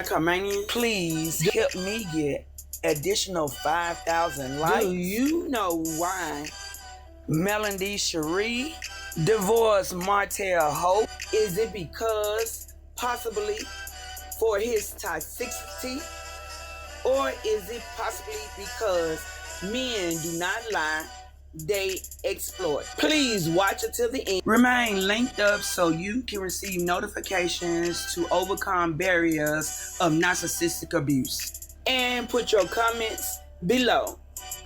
Karmanian, please help me get additional 5,000 likes. Do you know why Melody Shari divorced Martel Holt? Is it because possibly for his toxicity? Or is it possibly because men do not lie, they exploit? Please watch until the end. Remain linked up so you can receive notifications to overcome barriers of narcissistic abuse. And put your comments below.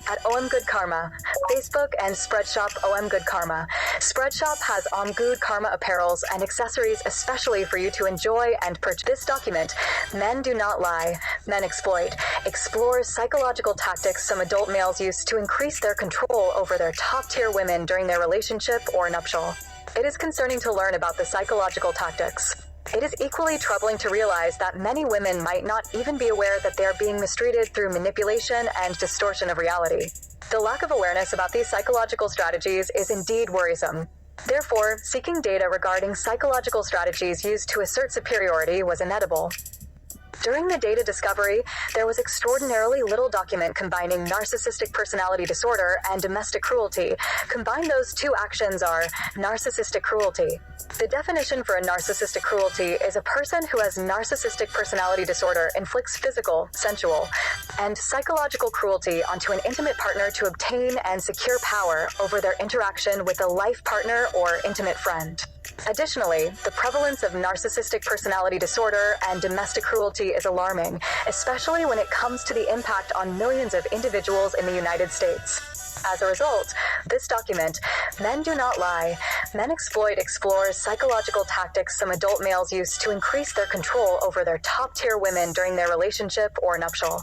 At OmGoodKarma, Facebook and Spreadshop OmGoodKarma. Spreadshop has OmGoodKarma apparels and accessories especially for you to enjoy and purchase. This document, Men Do Not Lie, Men Exploit, explores psychological tactics some adult males use to increase their control over their top-tier women during their relationship or nuptial. It is concerning to learn about the psychological tactics. It is equally troubling to realize that many women might not even be aware that they are being mistreated through manipulation and distortion of reality. The lack of awareness about these psychological strategies is indeed worrisome. Therefore, seeking data regarding psychological strategies used to assert superiority was inedible. During the data discovery, there was extraordinarily little document combining narcissistic personality disorder and domestic cruelty. Combine those two actions are narcissistic cruelty. The definition for a narcissistic cruelty is a person who has narcissistic personality disorder inflicts physical, sensual, and psychological cruelty onto an intimate partner to obtain and secure power over their interaction with a life partner or intimate friend. Additionally, the prevalence of narcissistic personality disorder and domestic cruelty is alarming, especially when it comes to the impact on millions of individuals in the United States. As a result, this document, Men Do Not Lie, Men Exploit, explores psychological tactics some adult males use to increase their control over their top-tier women during their relationship or nuptial.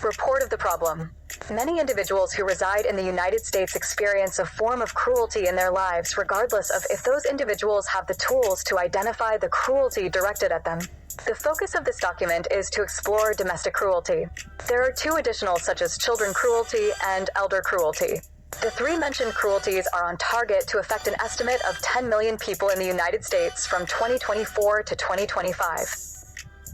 Report of the problem. Many individuals who reside in the United States experience a form of cruelty in their lives, regardless of if those individuals have the tools to identify the cruelty directed at them. The focus of this document is to explore domestic cruelty. There are two additional, such as children cruelty and elder cruelty. The three mentioned cruelties are on target to affect an estimate of 10 million people in the United States from 2024 to 2025.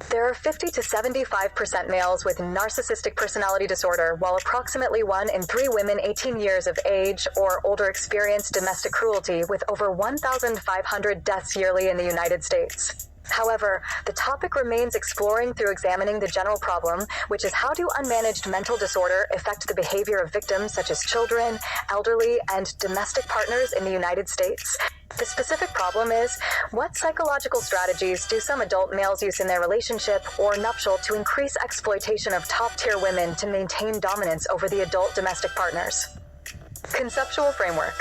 There are 50 to 75% males with narcissistic personality disorder, while approximately 1 in 3 women 18 years of age or older experience domestic cruelty, with over 1,500 deaths yearly in the United States. However, the topic remains exploring through examining the general problem, which is how do unmanaged mental disorder affect the behavior of victims such as children, elderly, and domestic partners in the United States. The specific problem is, what psychological strategies do some adult males use in their relationship or nuptial to increase exploitation of top-tier women to maintain dominance over the adult domestic partners? Conceptual framework.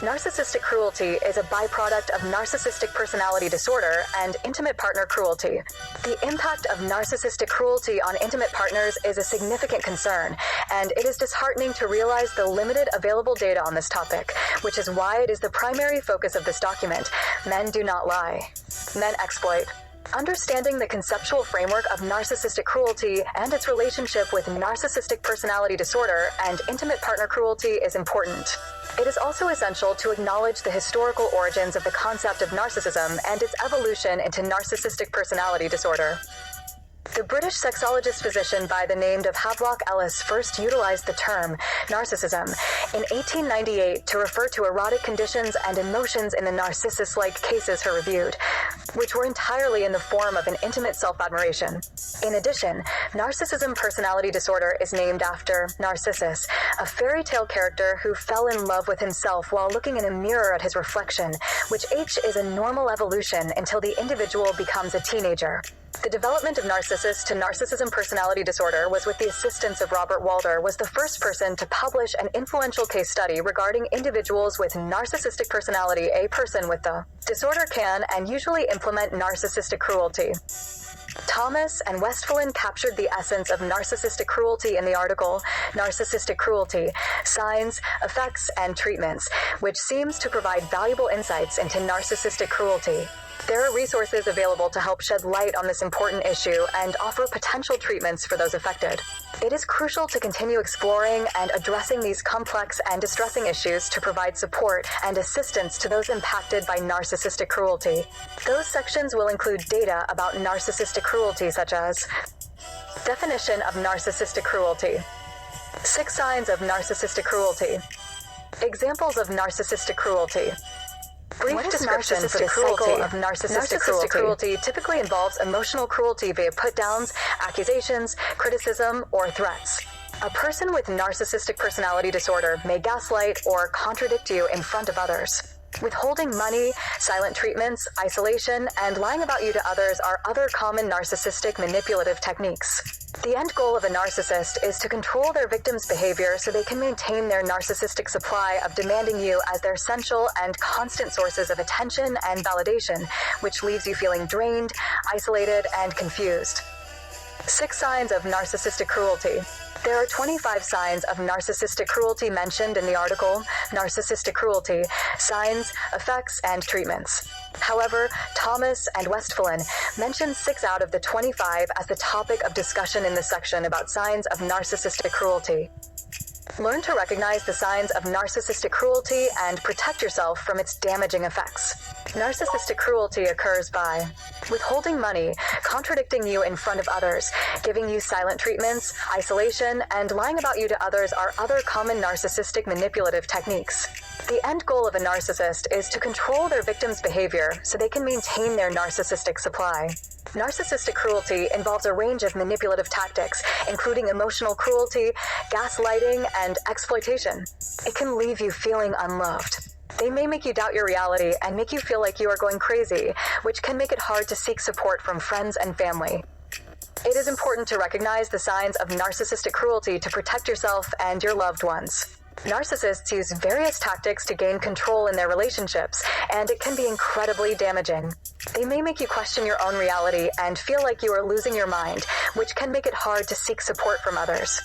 Narcissistic cruelty is a byproduct of narcissistic personality disorder and intimate partner cruelty. The impact of narcissistic cruelty on intimate partners is a significant concern, and it is disheartening to realize the limited available data on this topic, which is why it is the primary focus of this document, Men Do Not Lie, Men Exploit. Understanding the conceptual framework of narcissistic cruelty and its relationship with narcissistic personality disorder and intimate partner cruelty is important. It is also essential to acknowledge the historical origins of the concept of narcissism and its evolution into narcissistic personality disorder. The British sexologist physician by the name of Havelock Ellis first utilized the term narcissism in 1898 to refer to erotic conditions and emotions in the narcissus-like cases he reviewed, which were entirely in the form of an intimate self-admiration. In addition, narcissism personality disorder is named after Narcissus, a fairy tale character who fell in love with himself while looking in a mirror at his reflection, which is a normal evolution until the individual becomes a teenager. The development of Narcissus to narcissism personality disorder was with the assistance of Robert Walder, was the first person to publish an influential case study regarding individuals with narcissistic personality. A person with the disorder can and usually implement narcissistic cruelty. Thomas and Westphalen captured the essence of narcissistic cruelty in the article Narcissistic Cruelty, Signs, Effects, and Treatments, which seems to provide valuable insights into narcissistic cruelty. There are resources available to help shed light on this important issue and offer potential treatments for those affected. It is crucial to continue exploring and addressing these complex and distressing issues to provide support and assistance to those impacted by narcissistic cruelty. Those sections will include data about narcissistic cruelty, such as definition of narcissistic cruelty, 6 signs of narcissistic cruelty, examples of narcissistic cruelty. Brief description for the cycle of narcissistic cruelty typically involves emotional cruelty via put-downs, accusations, criticism, or threats. A person with narcissistic personality disorder may gaslight or contradict you in front of others. Withholding money, silent treatments, isolation, and lying about you to others are other common narcissistic manipulative techniques. The end goal of a narcissist is to control their victim's behavior so they can maintain their narcissistic supply of demanding you as their essential and constant sources of attention and validation, which leaves you feeling drained, isolated, and confused. 6 signs of narcissistic cruelty. There are 25 signs of narcissistic cruelty mentioned in the article, Narcissistic Cruelty, Signs, Effects, and Treatments. However, Thomas and Westphalen mention 6 out of the 25 as the topic of discussion in the section about signs of narcissistic cruelty. Learn to recognize the signs of narcissistic cruelty and protect yourself from its damaging effects. Narcissistic cruelty occurs by withholding money, contradicting you in front of others, giving you silent treatments, isolation, and lying about you to others are other common narcissistic manipulative techniques. The end goal of a narcissist is to control their victim's behavior so they can maintain their narcissistic supply. Narcissistic cruelty involves a range of manipulative tactics, including emotional cruelty, gaslighting, and exploitation. It can leave you feeling unloved. They may make you doubt your reality and make you feel like you are going crazy, which can make it hard to seek support from friends and family. It is important to recognize the signs of narcissistic cruelty to protect yourself and your loved ones. Narcissists use various tactics to gain control in their relationships, and it can be incredibly damaging. They may make you question your own reality and feel like you are losing your mind, which can make it hard to seek support from others.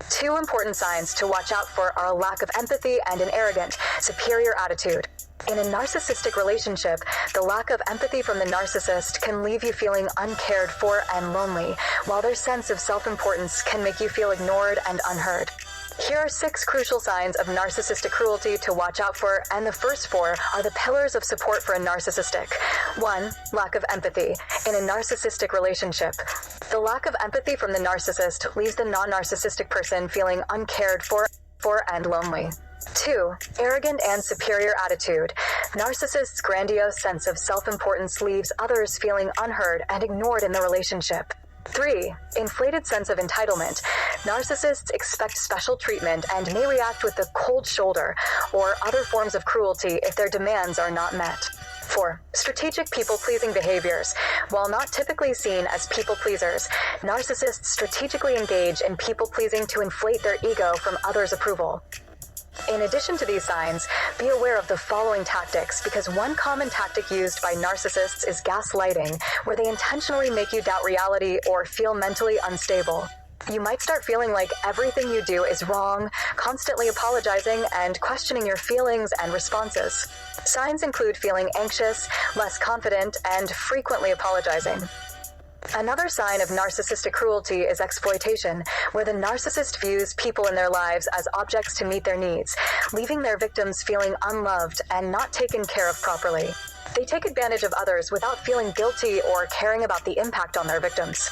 2 important signs to watch out for are a lack of empathy and an arrogant, superior attitude. In a narcissistic relationship, the lack of empathy from the narcissist can leave you feeling uncared for and lonely, while their sense of self-importance can make you feel ignored and unheard. Here are 6 crucial signs of narcissistic cruelty to watch out for, and the first 4 are the pillars of support for a narcissistic. 1. Lack of empathy. In a narcissistic relationship, the lack of empathy from the narcissist leaves the non-narcissistic person feeling uncared for and lonely. 2. Arrogant and superior attitude. Narcissists' grandiose sense of self-importance leaves others feeling unheard and ignored in the relationship. 3. Inflated sense of entitlement. Narcissists expect special treatment and may react with a cold shoulder or other forms of cruelty if their demands are not met. 4. Strategic people-pleasing behaviors. While not typically seen as people-pleasers, narcissists strategically engage in people-pleasing to inflate their ego from others' approval. In addition to these signs, be aware of the following tactics, because one common tactic used by narcissists is gaslighting, where they intentionally make you doubt reality or feel mentally unstable. You might start feeling like everything you do is wrong, constantly apologizing and questioning your feelings and responses. Signs include feeling anxious, less confident, and frequently apologizing. Another sign of narcissistic cruelty is exploitation, where the narcissist views people in their lives as objects to meet their needs, leaving their victims feeling unloved and not taken care of properly. They take advantage of others without feeling guilty or caring about the impact on their victims.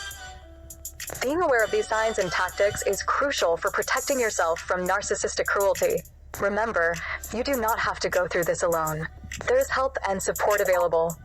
Being aware of these signs and tactics is crucial for protecting yourself from narcissistic cruelty. Remember, you do not have to go through this alone. There is help and support available.